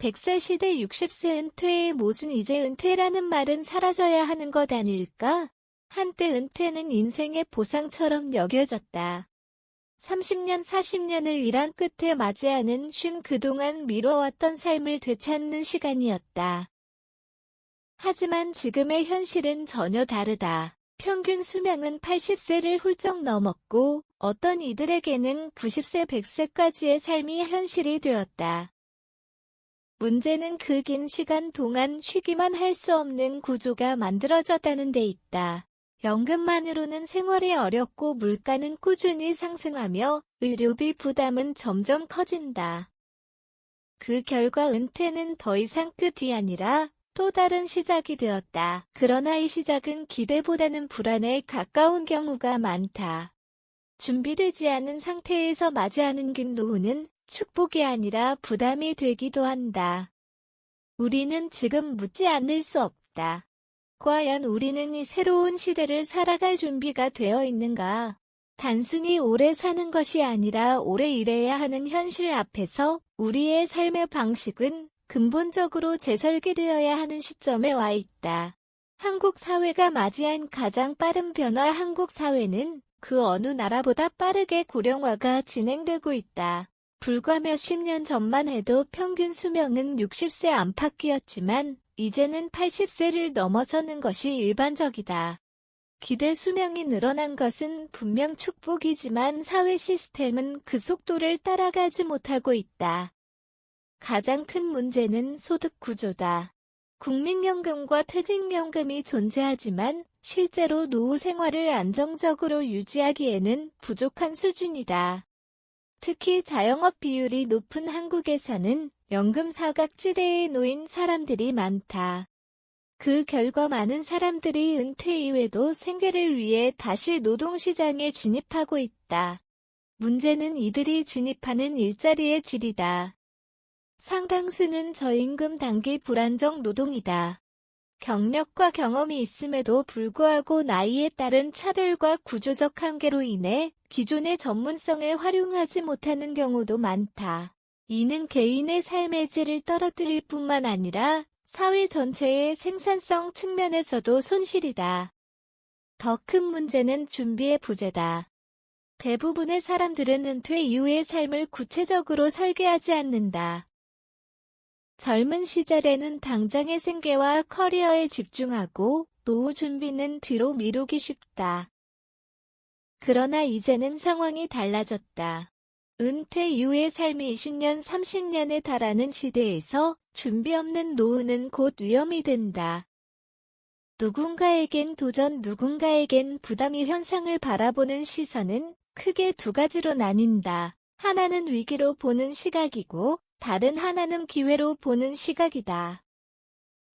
100세 시대 60세 은퇴의 모순. 이제 은퇴라는 말은 사라져야 하는 것 아닐까? 한때 은퇴는 인생의 보상처럼 여겨졌다. 30년 40년을 일한 끝에 맞이하는 쉼, 그동안 미뤄왔던 삶을 되찾는 시간이었다. 하지만 지금의 현실은 전혀 다르다. 평균 수명은 80세를 훌쩍 넘었고 어떤 이들에게는 90세 100세까지의 삶이 현실이 되었다. 문제는 그 긴 시간 동안 쉬기만 할 수 없는 구조가 만들어졌다는 데 있다. 연금만으로는 생활이 어렵고 물가는 꾸준히 상승하며 의료비 부담은 점점 커진다. 그 결과 은퇴는 더 이상 끝이 아니라 또 다른 시작이 되었다. 그러나 이 시작은 기대보다는 불안에 가까운 경우가 많다. 준비되지 않은 상태에서 맞이하는 긴 노후는 축복이 아니라 부담이 되기도 한다. 우리는 지금 묻지 않을 수 없다. 과연 우리는 이 새로운 시대를 살아갈 준비가 되어 있는가? 단순히 오래 사는 것이 아니라 오래 일해야 하는 현실 앞에서 우리의 삶의 방식은 근본적으로 재설계되어야 하는 시점에 와 있다. 한국 사회가 맞이한 가장 빠른 변화. 한국 사회는 그 어느 나라보다 빠르게 고령화가 진행되고 있다. 불과 몇십 년 전만 해도 평균 수명은 60세 안팎이었지만 이제는 80세를 넘어서는 것이 일반적이다. 기대 수명이 늘어난 것은 분명 축복이지만 사회 시스템은 그 속도를 따라가지 못하고 있다. 가장 큰 문제는 소득 구조다. 국민연금과 퇴직연금이 존재하지만 실제로 노후 생활을 안정적으로 유지하기에는 부족한 수준이다. 특히 자영업 비율이 높은 한국에서는 연금 사각지대에 놓인 사람들이 많다. 그 결과 많은 사람들이 은퇴 이후에도 생계를 위해 다시 노동시장에 진입하고 있다. 문제는 이들이 진입하는 일자리의 질이다. 상당수는 저임금 단기 불안정 노동이다. 경력과 경험이 있음에도 불구하고 나이에 따른 차별과 구조적 한계로 인해 기존의 전문성을 활용하지 못하는 경우도 많다. 이는 개인의 삶의 질을 떨어뜨릴 뿐만 아니라 사회 전체의 생산성 측면에서도 손실이다. 더 큰 문제는 준비의 부재다. 대부분의 사람들은 은퇴 이후의 삶을 구체적으로 설계하지 않는다. 젊은 시절에는 당장의 생계와 커리어에 집중하고 노후 준비는 뒤로 미루기 쉽다. 그러나 이제는 상황이 달라졌다. 은퇴 이후의 삶이 20년, 30년에 달하는 시대에서 준비 없는 노후는 곧 위험이 된다. 누군가에겐 도전, 누군가에겐 부담이 현상을 바라보는 시선은 크게 두 가지로 나뉜다. 하나는 위기로 보는 시각이고 다른 하나는 기회로 보는 시각이다.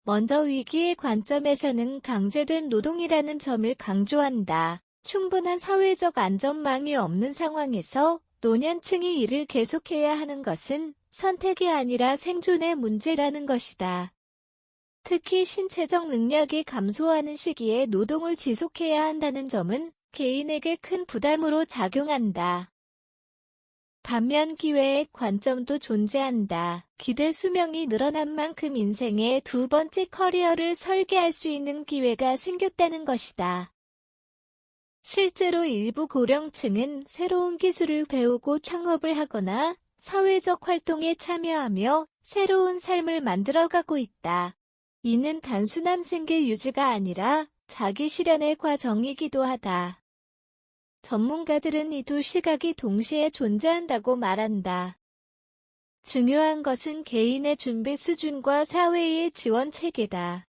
먼저 위기의 관점에서는 강제된 노동이라는 점을 강조한다. 충분한 사회적 안전망이 없는 상황에서 노년층이 일을 계속해야 하는 것은 선택이 아니라 생존의 문제라는 것이다. 특히 신체적 능력이 감소하는 시기에 노동을 지속해야 한다는 점은 개인에게 큰 부담으로 작용한다. 반면 기회의 관점도 존재한다. 기대 수명이 늘어난 만큼 인생의 두 번째 커리어를 설계할 수 있는 기회가 생겼다는 것이다. 실제로 일부 고령층은 새로운 기술을 배우고 창업을 하거나 사회적 활동에 참여하며 새로운 삶을 만들어가고 있다. 이는 단순한 생계 유지가 아니라 자기 실현의 과정이기도 하다. 전문가들은 이 두 시각이 동시에 존재한다고 말한다. 중요한 것은 개인의 준비 수준과 사회의 지원 체계다.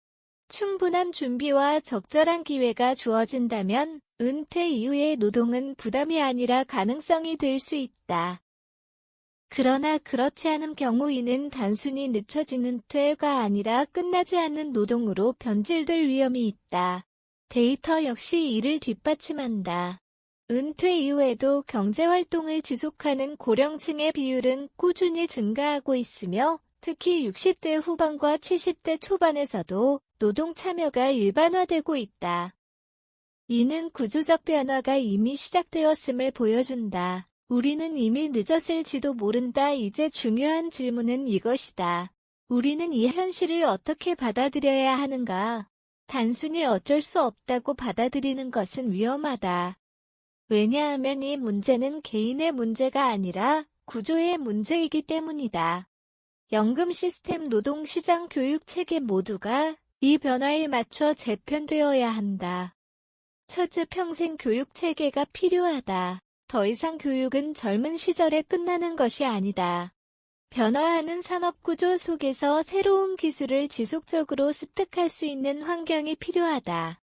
충분한 준비와 적절한 기회가 주어진다면 은퇴 이후의 노동은 부담이 아니라 가능성이 될 수 있다. 그러나 그렇지 않은 경우 이는 단순히 늦춰진 은퇴가 아니라 끝나지 않는 노동으로 변질될 위험이 있다. 데이터 역시 이를 뒷받침한다. 은퇴 이후에도 경제활동을 지속하는 고령층의 비율은 꾸준히 증가하고 있으며 특히 60대 후반과 70대 초반에서도 노동 참여가 일반화되고 있다. 이는 구조적 변화가 이미 시작되었음을 보여준다. 우리는 이미 늦었을지도 모른다. 이제 중요한 질문은 이것이다. 우리는 이 현실을 어떻게 받아들여야 하는가? 단순히 어쩔 수 없다고 받아들이는 것은 위험하다. 왜냐하면 이 문제는 개인의 문제가 아니라 구조의 문제이기 때문이다. 연금 시스템, 노동시장, 교육체계 모두가 이 변화에 맞춰 재편되어야 한다. 첫째, 평생 교육체계가 필요하다. 더 이상 교육은 젊은 시절에 끝나는 것이 아니다. 변화하는 산업구조 속에서 새로운 기술을 지속적으로 습득할 수 있는 환경이 필요하다.